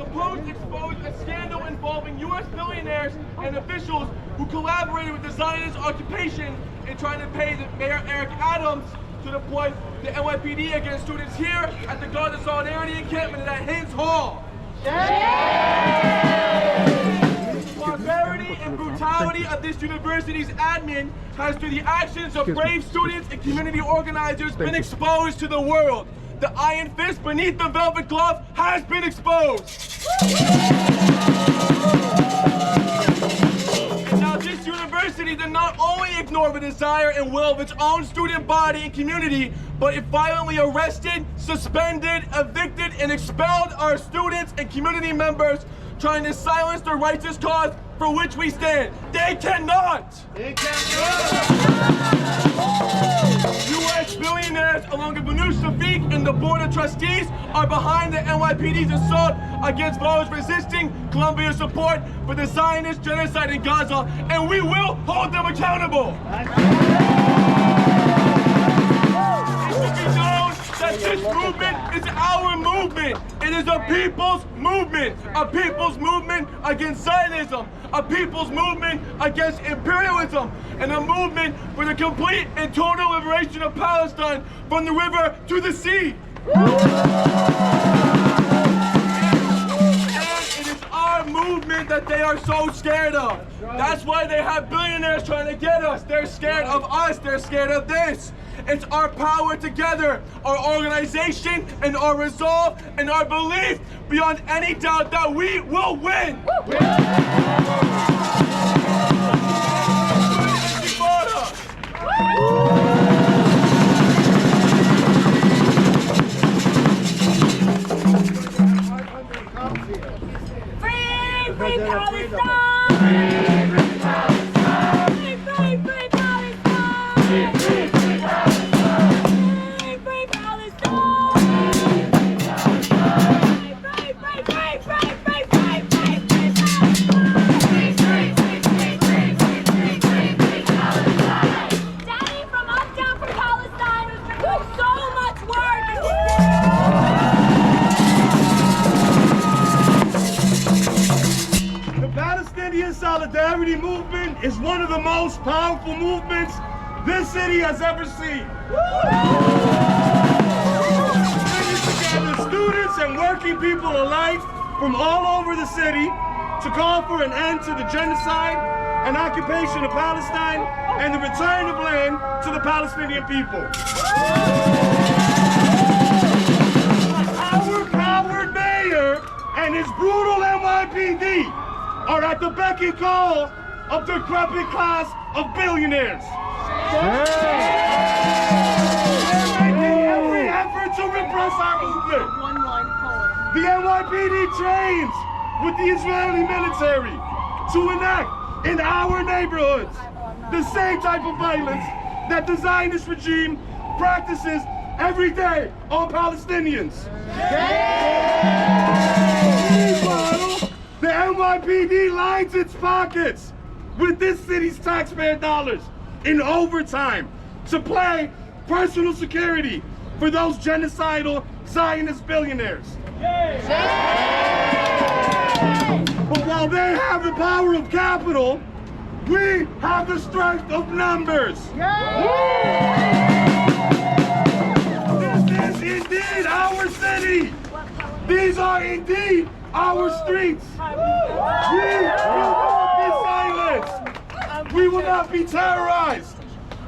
The Post exposed a scandal involving U.S. billionaires and officials who collaborated with the Zionist occupation in trying to pay Mayor Eric Adams to deploy the NYPD against students here at the Gaza Solidarity Encampment at Hind's Hall. The barbarity and brutality of this university's admin has, through the actions of brave students and community organizers, been exposed to the world. The iron fist beneath the velvet glove has been exposed. And now this university did not only ignore the desire and will of its own student body and community, but it violently arrested, suspended, evicted, and expelled our students and community members trying to silence the righteous cause for which we stand. They cannot! They cannot! U.S. billionaires, along with Minouche Shafik and the Board of Trustees, are behind the NYPD's assault against those resisting Colombia's support for the Zionist genocide in Gaza, and we will hold them accountable. It should be known that this movement is our movement. It is a people's movement against Zionism, a people's movement against imperialism, and a movement for the complete and total liberation of Palestine from the river to the sea. And it is our movement that they are so scared of. That's why they have billionaires trying to get us. They're scared of us. They're scared of this. It's our power together, our organization, and our resolve, and our belief beyond any doubt that we will win. Free Palestine! Solidarity movement is one of the most powerful movements this city has ever seen. Bringing together students and working people alike from all over the city to call for an end to the genocide and occupation of Palestine and the return of land to the Palestinian people. Our coward mayor and his brutal NYPD are at the beck and call of the decrepit class of billionaires. They're making every effort to repress our movement. The NYPD trains with the Israeli military to enact in our neighborhoods the same type of violence that the Zionist regime practices every day on Palestinians. The NYPD lines its pockets with this city's taxpayer dollars in overtime to play personal security for those genocidal Zionist billionaires. But while they have the power of capital, we have the strength of numbers. This is indeed our city. These are indeed our streets. We will not be silenced. We will not be terrorized.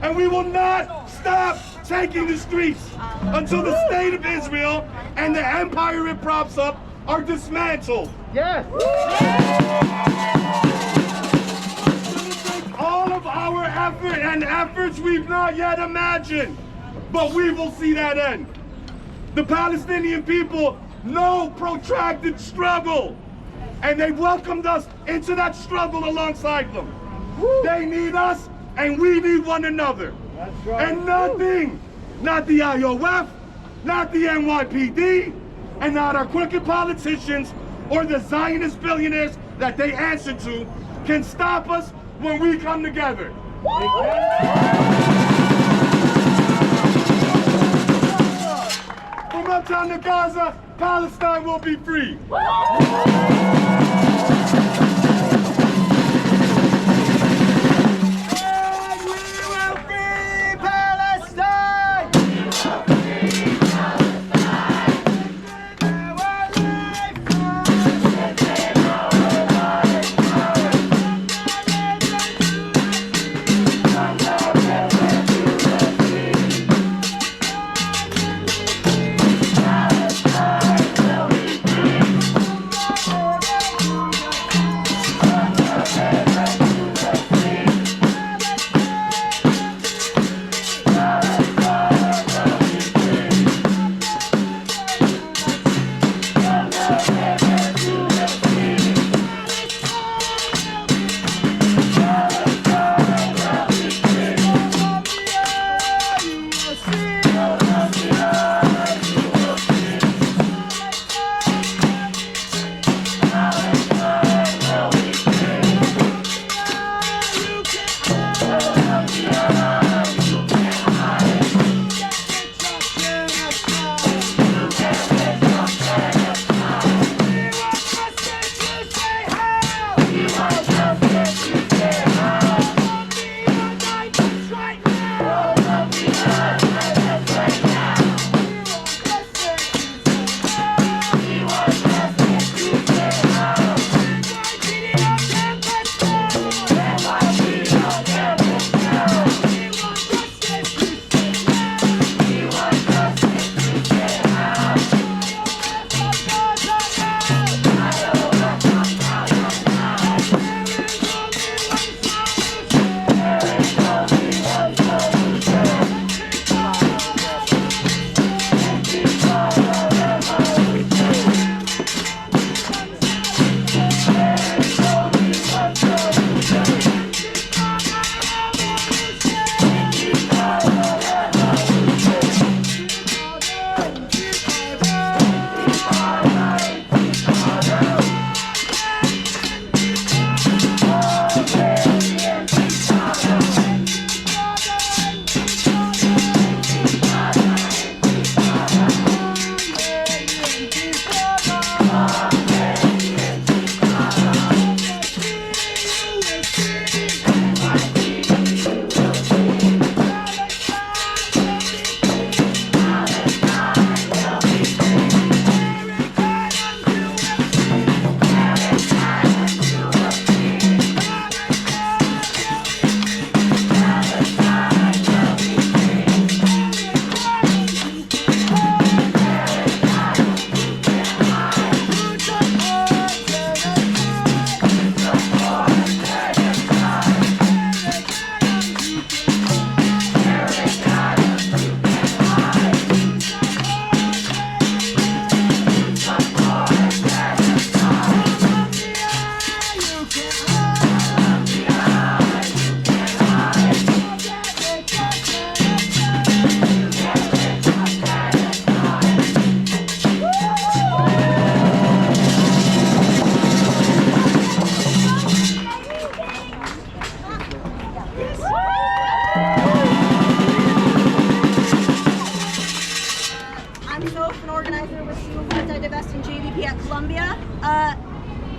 And we will not stop taking the streets until the state of Israel and the empire it props up are dismantled. Yes. All of our effort and efforts we've not yet imagined, but we will see that end. The Palestinian people know protracted struggle, and they welcomed us into that struggle alongside them. They need us, and we need one another. That's right. And nothing, not the IOF, not the NYPD, and not our crooked politicians or the Zionist billionaires that they answer to, can stop us when we come together. From uptown to Gaza, Palestine will be free.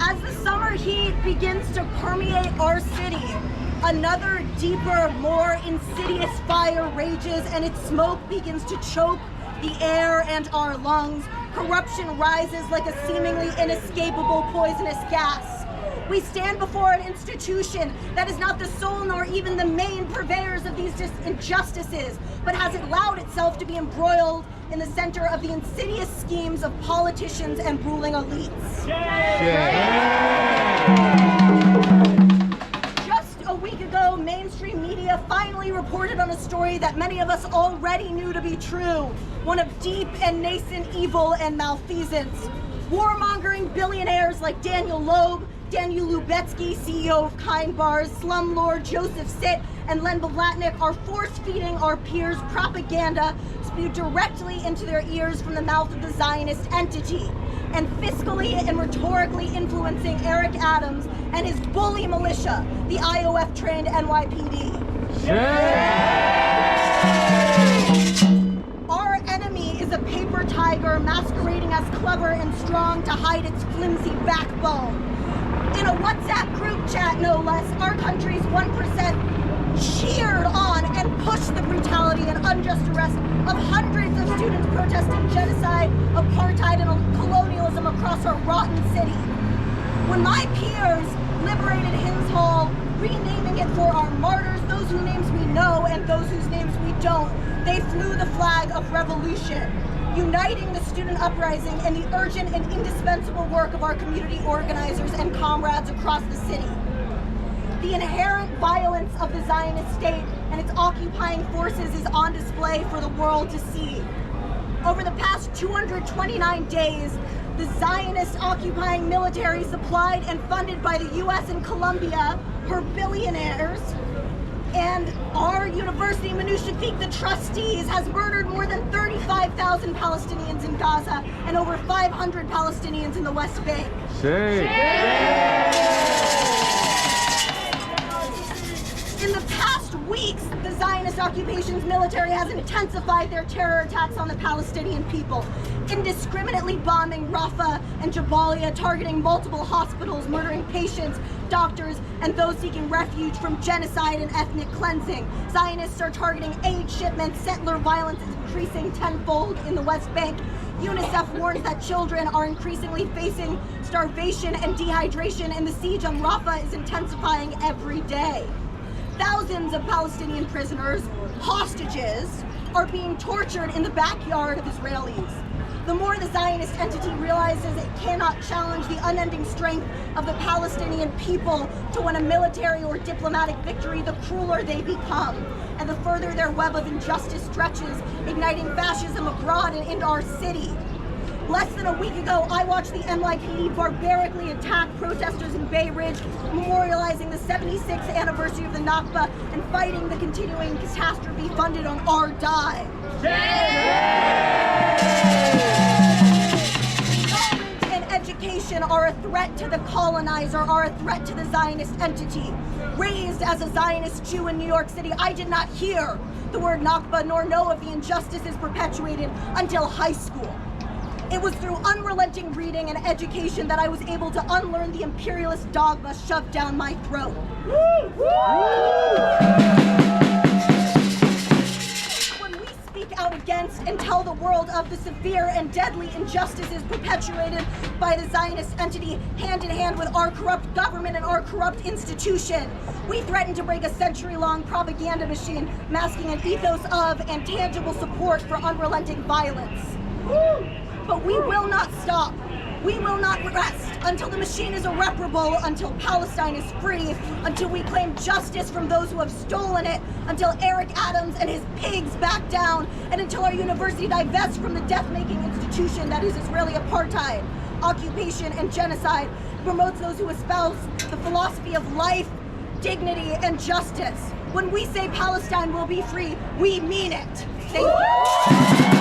As the summer heat begins to permeate our city, another deeper, more insidious fire rages and its smoke begins to choke the air and our lungs. Corruption rises like a seemingly inescapable poisonous gas. We stand before an institution that is not the sole nor even the main purveyors of these injustices, but has allowed itself to be embroiled in the center of the insidious schemes of politicians and ruling elites. Just a week ago, mainstream media finally reported on a story that many of us already knew to be true, one of deep and nascent evil and malfeasance. Warmongering billionaires like Daniel Loeb, Daniel Lubetsky, CEO of Hind Bars, slumlord Joseph Sitt, and Len Blatnick are force-feeding our peers propaganda spewed directly into their ears from the mouth of the Zionist entity, and fiscally and rhetorically influencing Eric Adams and his bully militia, the IOF-trained NYPD. Our enemy is a paper saber tiger masquerading as clever and strong to hide its flimsy backbone. In a WhatsApp group chat, no less, our country's 1% cheered on and pushed the brutality and unjust arrest of hundreds of students protesting genocide, apartheid, and colonialism across our rotten city. When my peers liberated Hind's Hall, renaming it for our martyrs, those whose names we know and those whose names we don't, they flew the flag of revolution, uniting the student uprising and the urgent and indispensable work of our community organizers and comrades across the city. The inherent violence of the Zionist state and its occupying forces is on display for the world to see. Over the past 229 days, the Zionist occupying military, supplied and funded by the US and Colombia, her billionaires, and our university, Minouche Shafik, the trustees, has murdered more than 35,000 Palestinians in Gaza and over 500 Palestinians in the West Bank. In the past weeks, the Zionist occupation's military has intensified their terror attacks on the Palestinian people, indiscriminately bombing Rafah and Jabalia, targeting multiple hospitals, murdering patients, doctors, and those seeking refuge from genocide and ethnic cleansing. Zionists are targeting aid shipments. Settler violence is increasing tenfold in the West Bank. UNICEF warns that children are increasingly facing starvation and dehydration, and the siege on Rafah is intensifying every day. Thousands of Palestinian prisoners, hostages, are being tortured in the backyard of Israelis. The more the Zionist entity realizes it cannot challenge the unending strength of the Palestinian people to win a military or diplomatic victory, the crueler they become, and the further their web of injustice stretches, igniting fascism abroad and into our city. Less than a week ago, I watched the NYPD barbarically attack protesters in Bay Ridge, memorializing the 76th anniversary of the Nakba and fighting the continuing catastrophe funded on our dime. Government and education are a threat to the colonizer, are a threat to the Zionist entity. Raised as a Zionist Jew in New York City, I did not hear the word Nakba nor know of the injustices perpetuated until high school. It was through unrelenting reading and education that I was able to unlearn the imperialist dogma shoved down my throat. When we speak out against and tell the world of the severe and deadly injustices perpetuated by the Zionist entity, hand in hand with our corrupt government and our corrupt institution, we threaten to break a century-long propaganda machine masking an ethos of and tangible support for unrelenting violence. But we will not stop. We will not rest until the machine is irreparable, until Palestine is free, until we claim justice from those who have stolen it, until Eric Adams and his pigs back down, and until our university divests from the death-making institution that is Israeli apartheid, occupation, and genocide, promotes those who espouse the philosophy of life, dignity, and justice. When we say Palestine will be free, we mean it. Thank you.